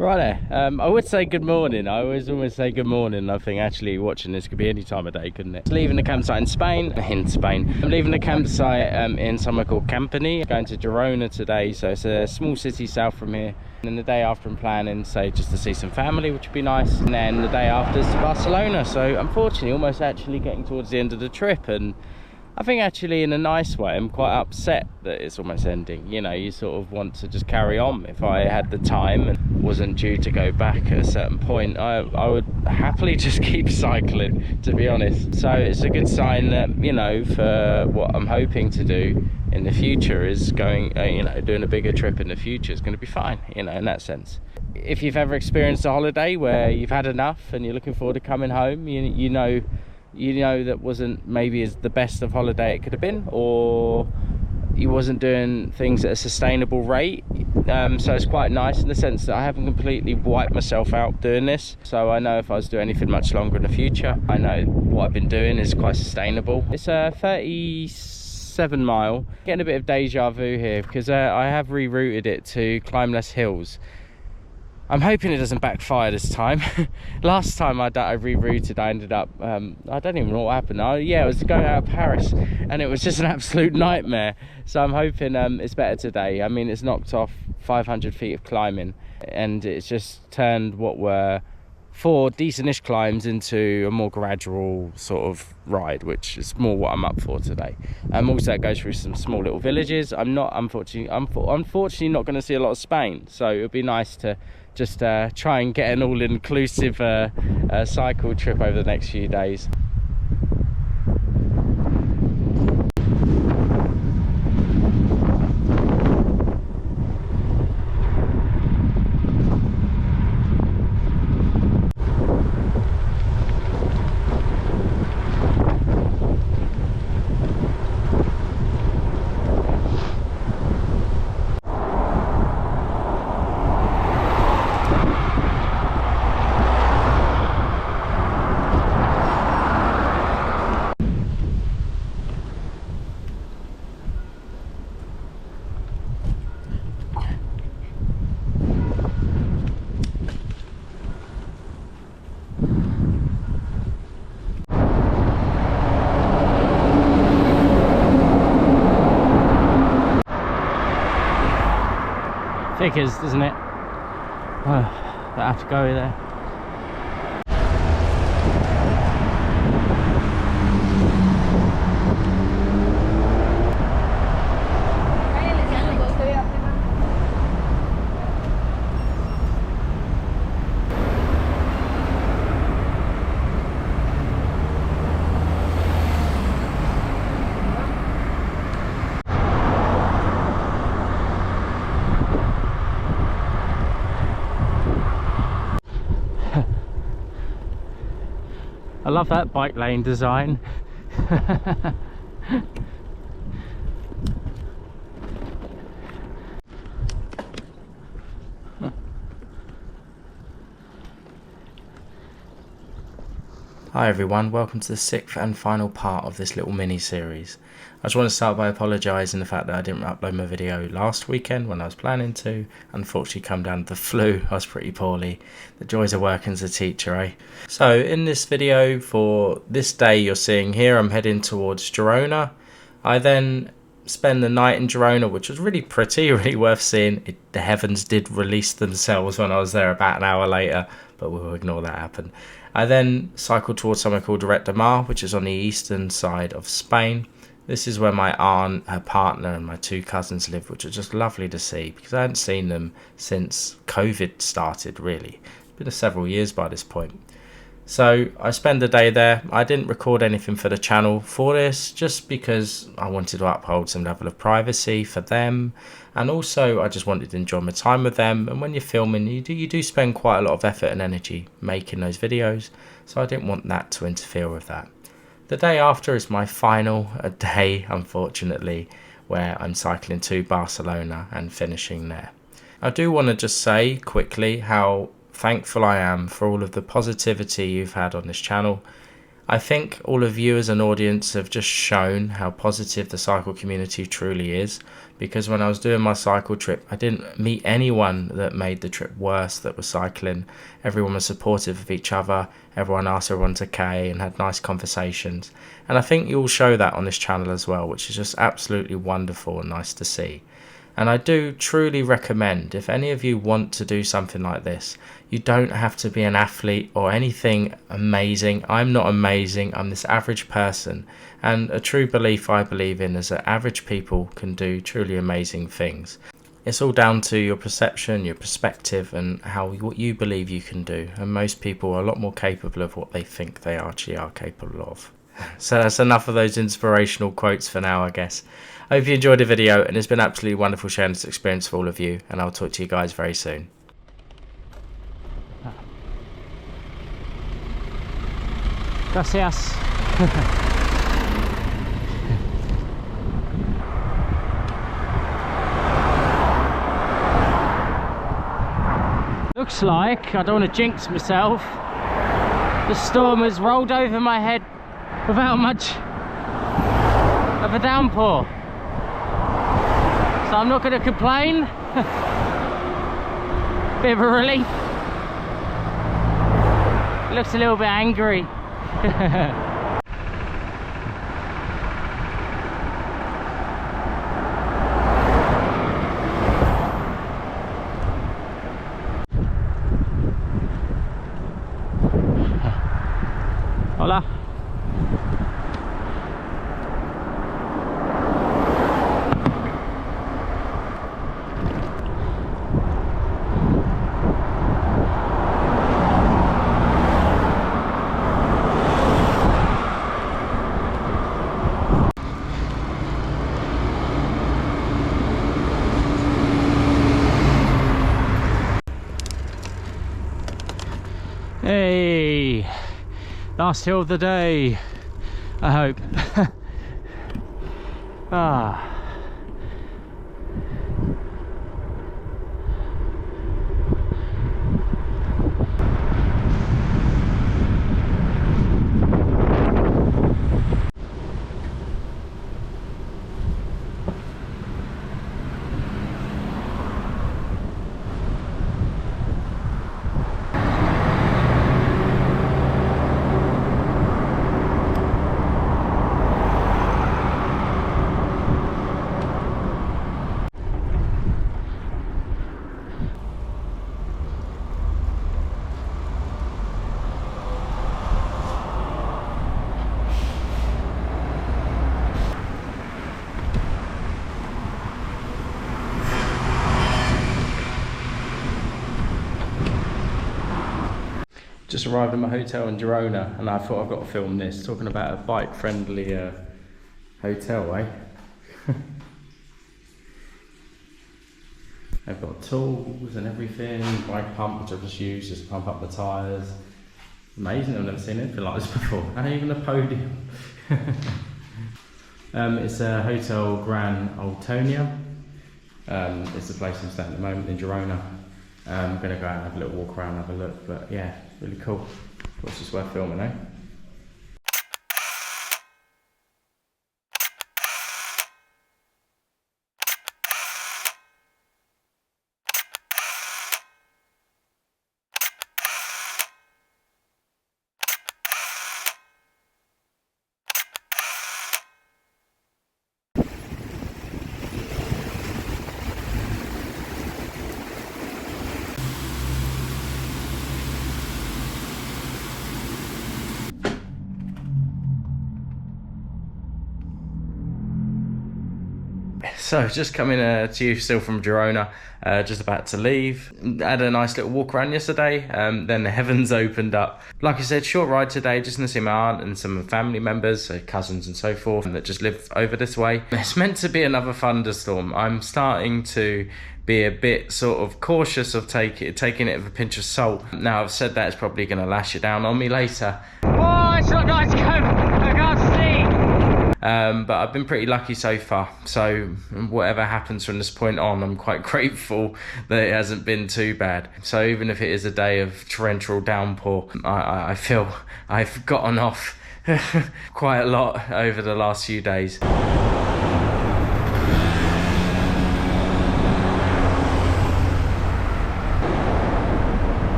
Right there. I would say good morning. I always say good morning. I think actually watching this could be any time of day, couldn't it? Leaving the campsite in Spain. I'm leaving the campsite in somewhere called Campany. Going to Girona today, so it's a small city south from here. And then the day after I'm planning, say, just to see some family, which would be nice. And then the day after is to Barcelona. So unfortunately, almost actually getting towards the end of the trip. And I think actually in a nice way, I'm quite upset that it's almost ending. You know, you sort of want to just carry on. If I had the time and wasn't due to go back at a certain point, I would happily just keep cycling, to be honest. So it's a good sign that, you know, for what I'm hoping to do in the future is going, you know, doing a bigger trip in the future is going to be fine, you know, in that sense. If you've ever experienced a holiday where you've had enough and you're looking forward to coming home, you know that wasn't maybe as the best of holiday it could have been, or you wasn't doing things at a sustainable rate. So it's quite nice in the sense that I haven't completely wiped myself out doing this. So I know if I was doing anything much longer in the future, I know what I've been doing is quite sustainable. It's a 37 mile, getting a bit of deja vu here because I have rerouted it to climb less hills. I'm hoping it doesn't backfire this time. Last time I rerouted, I ended up, I don't even know what happened. Yeah, I was going out of Paris and it was just an absolute nightmare. So I'm hoping it's better today. I mean, it's knocked off 500 feet of climbing and it's just turned what were 4 decent-ish climbs into a more gradual sort of ride, which is more what I'm up for today. Also it goes through some small little villages. I'm unfortunately not going to see a lot of Spain, so it would be nice to just try and get an all-inclusive cycle trip over the next few days. Figures, doesn't it? Oh, I have to go there. I love that bike lane design. Hi everyone, welcome to the 6th and final part of this little mini series. I just want to start by apologising the fact that I didn't upload my video last weekend when I was planning to. Unfortunately come down with the flu, I was pretty poorly. The joys of working as a teacher, eh? So in this video for this day you're seeing here, I'm heading towards Girona. I then spend the night in Girona, which was really pretty, really worth seeing. The heavens did release themselves when I was there about an hour later, but we'll ignore that happen. I then cycled towards somewhere called Lloret de Mar, which is on the eastern side of Spain. This is where my aunt, her partner and my 2 cousins live, which was just lovely to see because I hadn't seen them since COVID started, really. It's been several years by this point. So I spent the day there. I didn't record anything for the channel for this just because I wanted to uphold some level of privacy for them, and also I just wanted to enjoy my time with them. And when you're filming, you do spend quite a lot of effort and energy making those videos, so I didn't want that to interfere with that. The day after is my final day, unfortunately, where I'm cycling to Barcelona and finishing there. I do want to just say quickly how thankful I am for all of the positivity you've had on this channel. I think all of you as an audience have just shown how positive the cycle community truly is, because when I was doing my cycle trip, I didn't meet anyone that made the trip worse that was cycling. Everyone was supportive of each other, everyone asked everyone to K and had nice conversations. And I think you'll show that on this channel as well, which is just absolutely wonderful and nice to see. And I do truly recommend, if any of you want to do something like this, you don't have to be an athlete or anything amazing. I'm not amazing, I'm this average person. And a true belief I believe in is that average people can do truly amazing things. It's all down to your perception, your perspective, and what you believe you can do. And most people are a lot more capable of what they think they actually are capable of. So that's enough of those inspirational quotes for now, I guess. I hope you enjoyed the video, and it's been absolutely wonderful sharing this experience for all of you, and I'll talk to you guys very soon. Gracias. Looks like, I don't want to jinx myself, the storm has rolled over my head without much of a downpour. So I'm not going to complain. Bit of a relief. It looks a little bit angry. Hola. Hey, last hill of the day, I hope. Ah. Just arrived at my hotel in Girona, and I thought I've got to film this, talking about a bike-friendly hotel, eh? They've got tools and everything, bike pump which I've just used just to pump up the tyres. Amazing, I've never seen anything like this before, and even a podium. It's a Hotel Gran Altonia. It's the place I'm staying at the moment in Girona. I'm going to go out and have a little walk around and have a look, but yeah, really cool. It's just worth filming, eh? So just coming to you still from Girona, just about to leave. Had a nice little walk around yesterday, then the heavens opened up. Like I said, short ride today, just to see my aunt and some family members, so cousins and so forth, that just live over this way. It's meant to be another thunderstorm. I'm starting to be a bit sort of cautious of taking it with a pinch of salt. Now I've said that, it's probably going to lash it down on me later. Oh, it's not nice going, I can't see. But I've been pretty lucky so far, so whatever happens from this point on, I'm quite grateful that it hasn't been too bad. So even if it is a day of torrential downpour, I feel I've gotten off quite a lot over the last few days.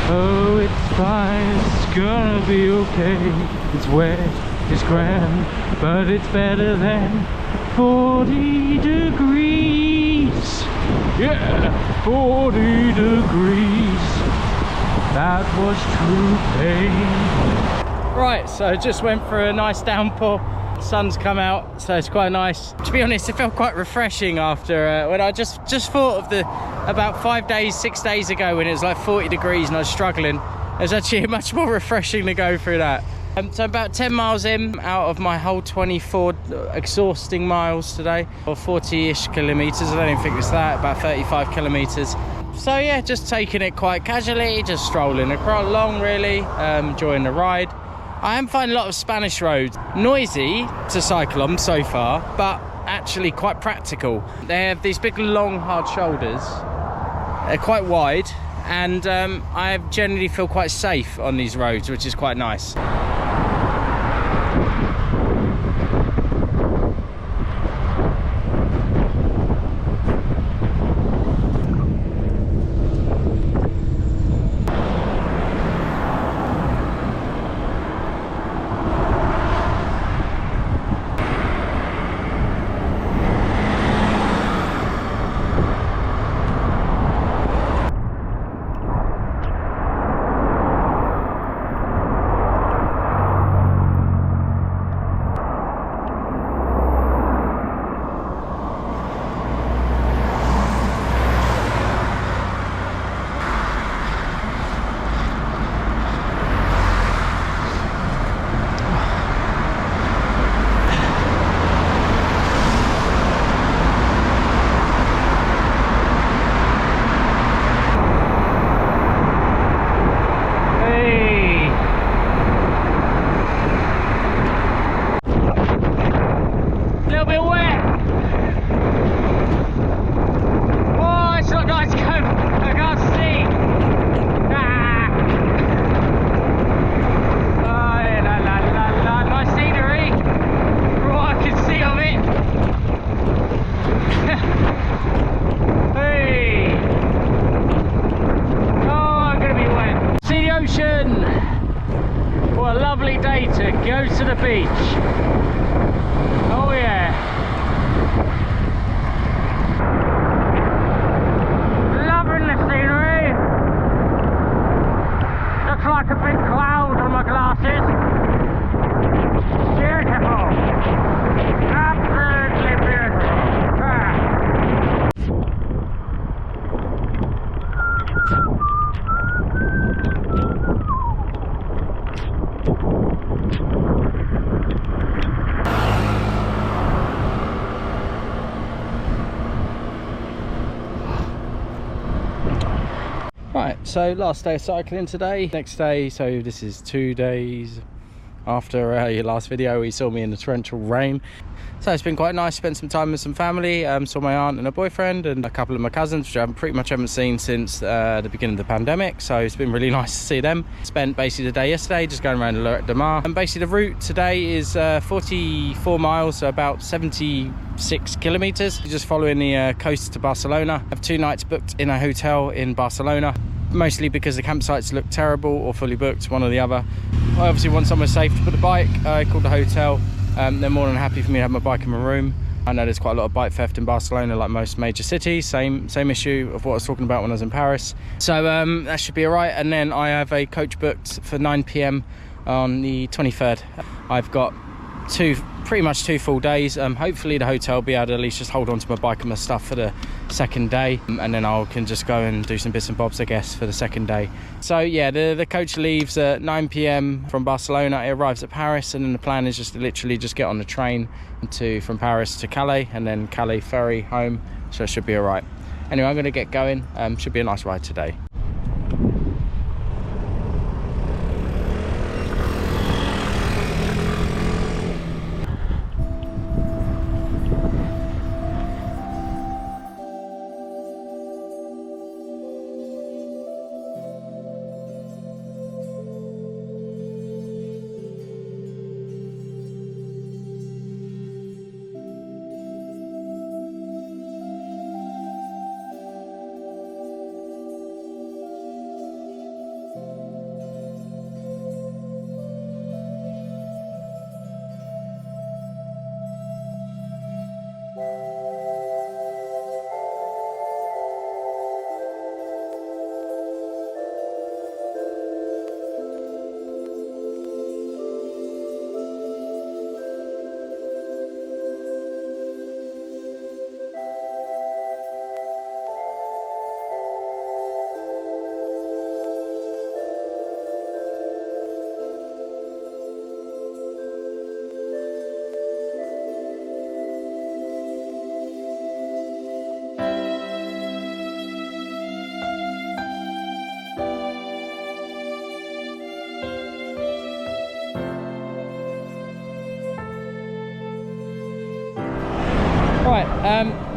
Oh, it's fine, it's gonna be okay. It's wet, it's grand, but it's better than 40 degrees. Yeah, 40 degrees. That was true pain. Right, so just went for a nice downpour. Sun's come out, so it's quite nice. To be honest, it felt quite refreshing after when I just thought of about 5 days, 6 days ago when it was like 40 degrees and I was struggling. It was actually much more refreshing to go through that. So about 10 miles in out of my whole 24 exhausting miles today, or 40-ish kilometers. I don't even think it's that, about 35 kilometers. So yeah, just taking it quite casually, just strolling along really, enjoying the ride. I am finding a lot of Spanish roads noisy to cycle on so far, but actually quite practical. They have these big long hard shoulders, they're quite wide, and I generally feel quite safe on these roads, which is quite nice. Go to the beach. Oh yeah. Loving the scenery. Looks like a big cloud on my glasses. Beautiful. Absolutely beautiful. Right, so last day of cycling today. Next day, so this is 2 days after your last video. You saw me in the torrential rain. So it's been quite nice. Spent some time with some family. Saw my aunt and her boyfriend and a couple of my cousins, which I pretty much haven't seen since the beginning of the pandemic. So it's been really nice to see them. Spent basically the day yesterday just going around Lloret de Mar. And basically the route today is 44 miles, so about 76 kilometers. Just following the coast to Barcelona. I have 2 nights booked in a hotel in Barcelona, mostly because the campsites look terrible or fully booked, one or the other. I obviously want somewhere safe to put the bike. I called the hotel. They're more than happy for me to have my bike in my room. I know there's quite a lot of bike theft in Barcelona, like most major cities. Same issue of what I was talking about when I was in Paris. So that should be all right. And then I have a coach booked for 9 PM on the 23rd. I've got 2 pretty much 2 full days. Hopefully the hotel will be able to at least just hold on to my bike and my stuff for the second day, and then I can just go and do some bits and bobs, I guess, for the second day. So yeah, the coach leaves at 9 p.m. from Barcelona. It arrives at Paris, and then the plan is just to literally just get on the train from Paris to Calais, and then Calais ferry home, so it should be all right. Anyway, I'm going to get going. Should be a nice ride today.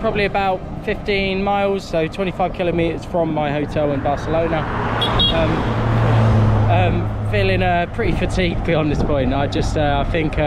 Probably about 15 miles, so 25 kilometers from my hotel in Barcelona. Feeling pretty fatigued beyond this point. I think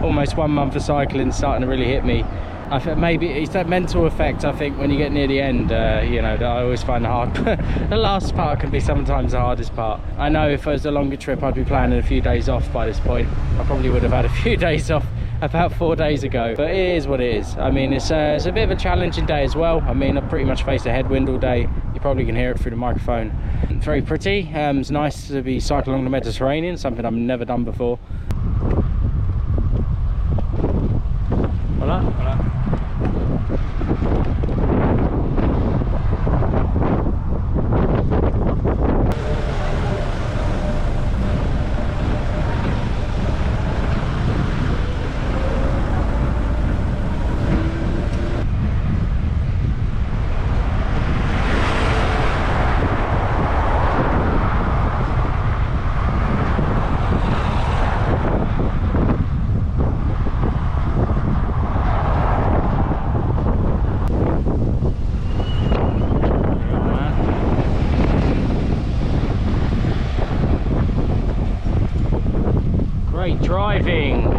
almost 1 month of cycling starting to really hit me. I think maybe it's that mental effect. I think when you get near the end, you know, that I always find hard. The last part can be sometimes the hardest part. I know if it was a longer trip, I'd be planning a few days off by this point. I probably would have had a few days off about 4 days ago, but it is what it is. I mean, it's a bit of a challenging day as well. I mean, I pretty much faced a headwind all day. You probably can hear it through the microphone. It's very pretty. It's nice to be cycling along the Mediterranean, something I've never done before. Hola. Hola. Great driving.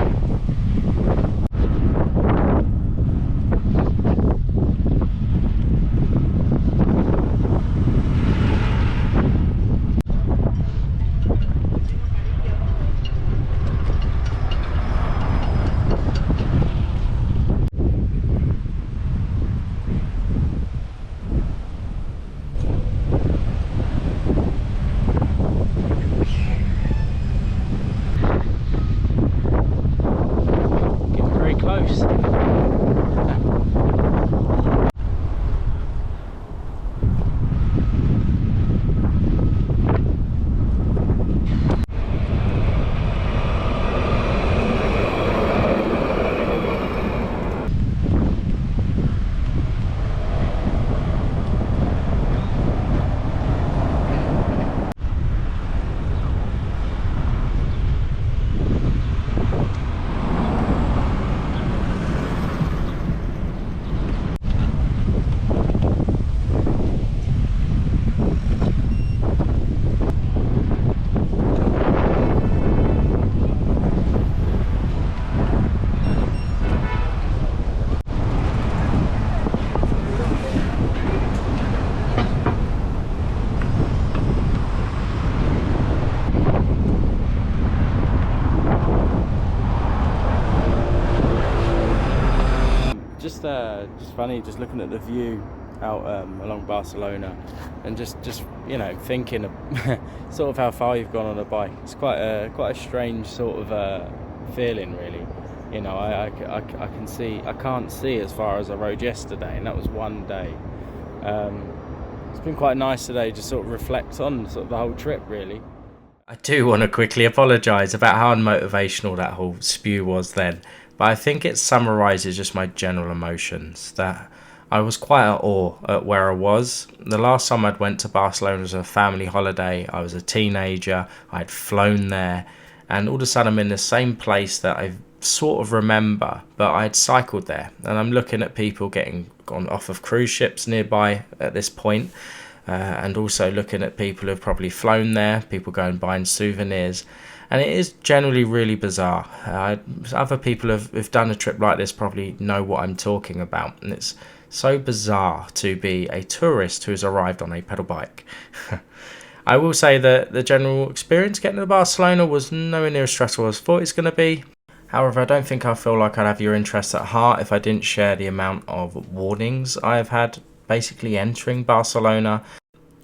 Just funny, just looking at the view out along Barcelona, and just you know, thinking of sort of how far you've gone on a bike. It's quite a strange sort of feeling, really. you know, I can see, I can't see as far as I rode yesterday, and that was one day. It's been quite nice today to sort of reflect on sort of the whole trip, really. I do want to quickly apologise about how unmotivational that whole spew was then, but I think it summarises just my general emotions, that I was quite at awe at where I was. The last time I'd went to Barcelona was a family holiday. I was a teenager, I'd flown there, and all of a sudden I'm in the same place that I sort of remember, but I'd cycled there, and I'm looking at people getting gone off of cruise ships nearby at this point. And also looking at people who've probably flown there, people going buying souvenirs, and it is generally really bizarre. Other people who've done a trip like this probably know what I'm talking about, and it's so bizarre to be a tourist who's arrived on a pedal bike. I will say that the general experience getting to Barcelona was nowhere near as stressful as I thought it's going to be. However, I don't think I feel like I'd have your interests at heart if I didn't share the amount of warnings I've had basically entering Barcelona.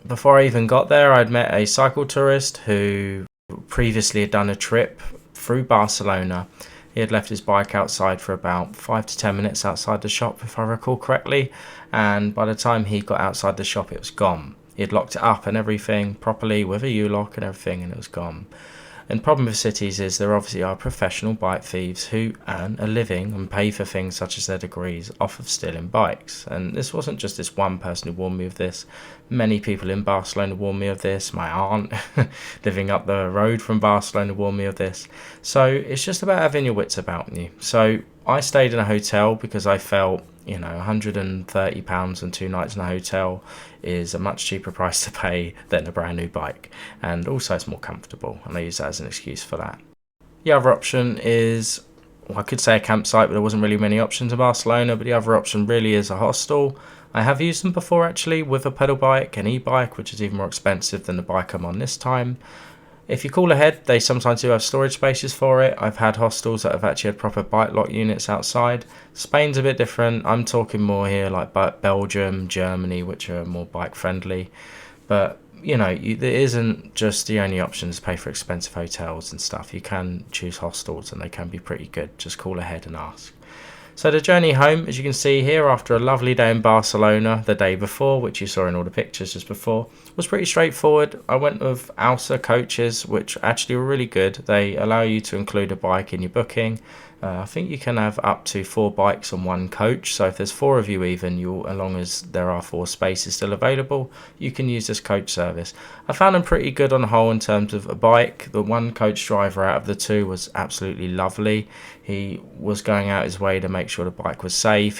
Before I even got there, I'd met a cycle tourist who previously had done a trip through Barcelona. He had left his bike outside for about 5 to 10 minutes outside the shop, if I recall correctly, and by the time he got outside the shop it was gone. He had locked it up and everything properly with a U-lock and everything, and it was gone. And the problem with cities is there obviously are professional bike thieves who earn a living and pay for things such as their degrees off of stealing bikes. And this wasn't just this one person who warned me of this. Many people in Barcelona warned me of this. My aunt living up the road from Barcelona warned me of this. So it's just about having your wits about you. So I stayed in a hotel because I felt, you know, £130 and 2 nights in a hotel is a much cheaper price to pay than a brand new bike, and also it's more comfortable, and I use that as an excuse for that. The other option is, well, I could say a campsite, but there wasn't really many options in Barcelona, but the other option really is a hostel. I have used them before actually with a pedal bike, an e-bike, which is even more expensive than the bike I'm on this time. If you call ahead, they sometimes do have storage spaces for it. I've had hostels that have actually had proper bike lock units outside. Spain's a bit different. I'm talking more here like Belgium, Germany, which are more bike friendly. But, you know, it isn't just the only options to pay for expensive hotels and stuff. You can choose hostels and they can be pretty good. Just call ahead and ask. So the journey home, as you can see here, after a lovely day in Barcelona the day before, which you saw in all the pictures just before, was pretty straightforward. I went with Alsa coaches, which actually were really good. They allow you to include a bike in your booking. I think you can have up to 4 bikes on one coach, so if there's 4 of you even, as long as there are 4 spaces still available, you can use this coach service. I found them pretty good on the whole in terms of a bike. The one coach driver out of the 2 was absolutely lovely. He was going out his way to make sure the bike was safe.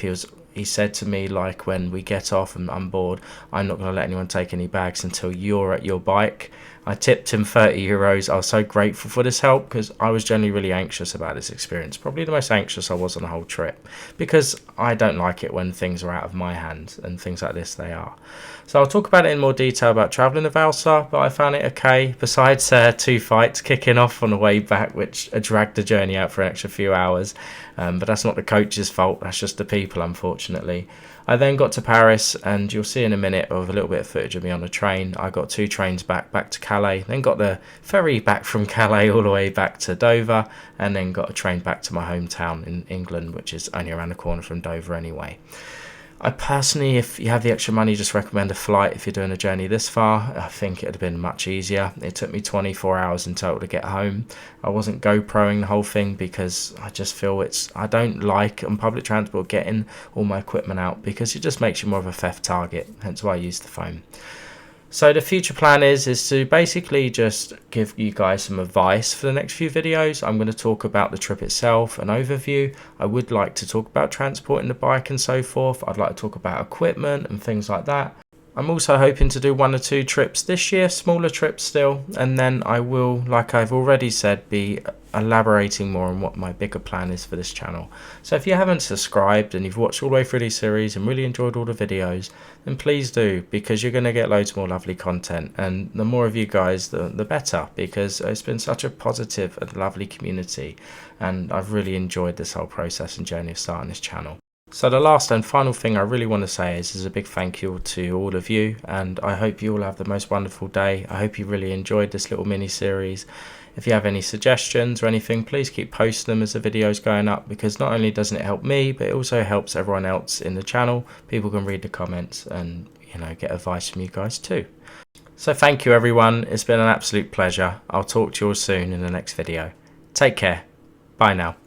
He said to me, like, when we get off and I'm bored, I'm not going to let anyone take any bags until you're at your bike. I tipped him €30. I was so grateful for this help because I was generally really anxious about this experience. Probably the most anxious I was on the whole trip, because I don't like it when things are out of my hands, and things like this they are. So I'll talk about it in more detail about travelling with Valsa, but I found it okay. Besides 2 fights kicking off on the way back, which dragged the journey out for an extra few hours. But that's not the coach's fault, that's just the people, unfortunately. I then got to Paris, and you'll see in a minute of a little bit of footage of me on a train. I got 2 trains back to Calais, then got the ferry back from Calais all the way back to Dover, and then got a train back to my hometown in England, which is only around the corner from Dover anyway. I personally, if you have the extra money, just recommend a flight if you're doing a journey this far. I think it would have been much easier. It took me 24 hours in total to get home. I wasn't GoProing the whole thing because I just feel I don't like on public transport getting all my equipment out, because it just makes you more of a theft target, hence why I use the phone. So the future plan is to basically just give you guys some advice for the next few videos. I'm going to talk about the trip itself, an overview. I would like to talk about transporting the bike and so forth. I'd like to talk about equipment and things like that. I'm also hoping to do 1 or 2 trips this year, smaller trips still, and then I will, like I've already said, be elaborating more on what my bigger plan is for this channel. So if you haven't subscribed and you've watched all the way through these series and really enjoyed all the videos, then please do, because you're going to get loads more lovely content, and the more of you guys the better, because it's been such a positive and lovely community, and I've really enjoyed this whole process and journey of starting this channel. So the last and final thing I really want to say is a big thank you to all of you, and I hope you all have the most wonderful day. I hope you really enjoyed this little mini series. If you have any suggestions or anything, please keep posting them as the videos going up, because not only doesn't it help me, but it also helps everyone else in the channel. People can read the comments and, you know, get advice from you guys too. So thank you everyone, it's been an absolute pleasure. I'll talk to you all soon in the next video. Take care, bye now.